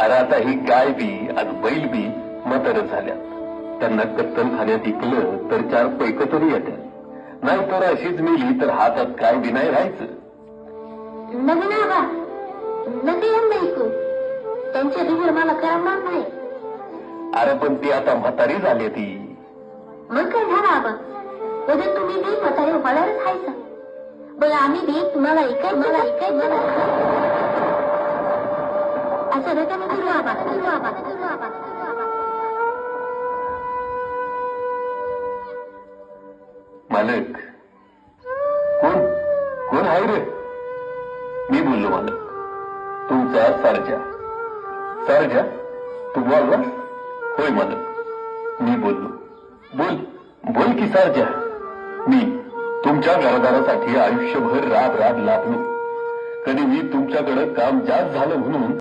अरे आता ही गाय बी आणि बैल बी म्हातार झाल्या, त्यांना कत्तलखान्यात इकलं तर 4 पैक तरी येतात, नाही तर अशीच मिली तर हातात काय बी नाही राहायचं. नवीन आबा नदी ऐकू त्यांच्या बिगर मला करणार नाही. अरे पण ती आता म्हातारी झाली ती. मग काय झालं आबा, उद्या तुम्ही बी म्हातारे होणारच खायचं. बघा आम्ही बी तुम्हाला ऐकायचं असं नका करू आबा. मालक कोण कोण आहे रे? मी बोललो मालक, तुमचा सरजा. सरजा तू बोलला? होय मालक मी बोललो. बोल बोल की सरजा. मी तुमच्या घरदारासाठी आयुष्यभर राब राब लाभलो. कधी मी तुमच्याकडे काम जास्त झालं म्हणून